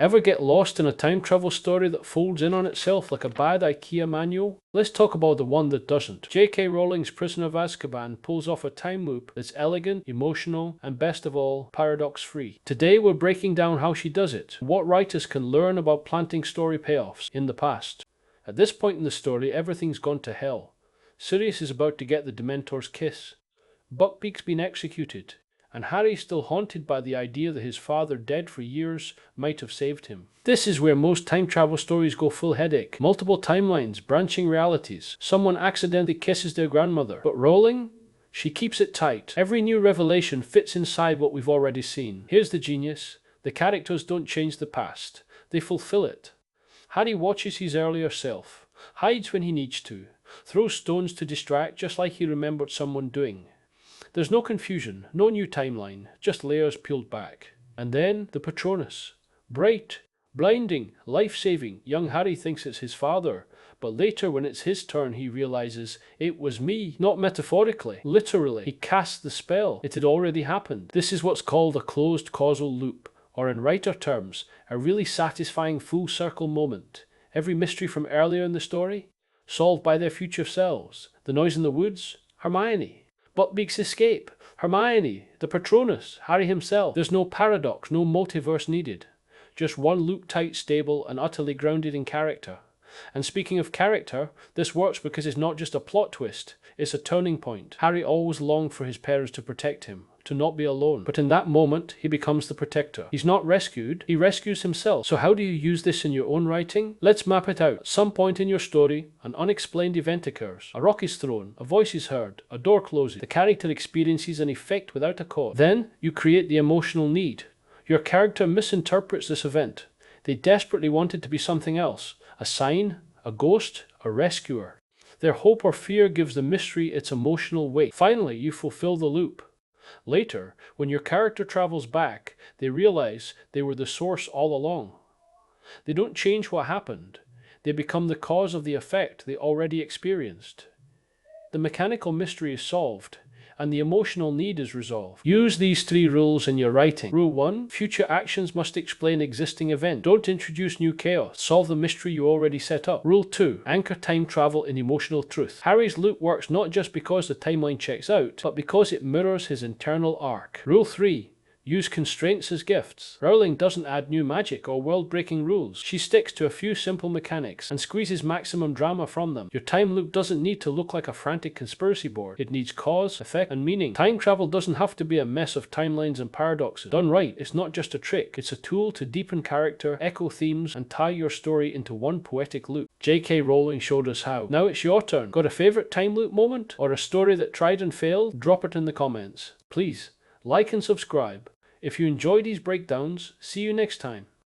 Ever get lost in a time travel story that folds in on itself like a bad IKEA manual? Let's talk about the one that doesn't. J.K. Rowling's Prisoner of Azkaban pulls off a time loop that's elegant, emotional, and best of all, paradox-free. Today we're breaking down how she does it, and what writers can learn about planting story payoffs in the past. At this point in the story, everything's gone to hell. Sirius is about to get the Dementor's kiss. Buckbeak's been executed, and Harry's still haunted by the idea that his father, dead for years, might have saved him. This is where most time travel stories go full headache. Multiple timelines, branching realities. Someone accidentally kisses their grandmother. But Rowling? She keeps it tight. Every new revelation fits inside what we've already seen. Here's the genius. The characters don't change the past. They fulfill it. Harry watches his earlier self, hides when he needs to, throws stones to distract just like he remembered someone doing. There's no confusion, no new timeline, just layers peeled back. And then the Patronus. Bright, blinding, life-saving. Young Harry thinks it's his father, but later when it's his turn he realizes it was me, not metaphorically, literally. He cast the spell. It had already happened. This is what's called a closed causal loop, or in writer terms, a really satisfying full circle moment. Every mystery from earlier in the story, solved by their future selves. The noise in the woods, Hermione. Buckbeak's escape, Hermione, the Patronus, Harry himself. There's no paradox, no multiverse needed. Just one loop-tight, stable, and utterly grounded in character. And speaking of character, this works because it's not just a plot twist, it's a turning point. Harry always longed for his parents to protect him, to not be alone. But in that moment, he becomes the protector. He's not rescued, he rescues himself. So how do you use this in your own writing? Let's map it out. At some point in your story, an unexplained event occurs. A rock is thrown, a voice is heard, a door closes. The character experiences an effect without a cause. Then, you create the emotional need. Your character misinterprets this event. They desperately want it to be something else. A sign, a ghost, a rescuer. Their hope or fear gives the mystery its emotional weight. Finally, you fulfill the loop. Later, when your character travels back, they realize they were the source all along. They don't change what happened. They become the cause of the effect they already experienced. The mechanical mystery is solved, and the emotional need is resolved. Use these 3 rules in your writing. Rule 1. Future actions must explain existing events. Don't introduce new chaos. Solve the mystery you already set up. Rule 2. Anchor time travel in emotional truth. Harry's loop works not just because the timeline checks out, but because it mirrors his internal arc. Rule 3. Use constraints as gifts. Rowling doesn't add new magic or world-breaking rules. She sticks to a few simple mechanics and squeezes maximum drama from them. Your time loop doesn't need to look like a frantic conspiracy board. It needs cause, effect, and meaning. Time travel doesn't have to be a mess of timelines and paradoxes. Done right, it's not just a trick. It's a tool to deepen character, echo themes, and tie your story into one poetic loop. J.K. Rowling showed us how. Now it's your turn. Got a favorite time loop moment? Or a story that tried and failed? Drop it in the comments. Please, like and subscribe. If you enjoy these breakdowns, see you next time.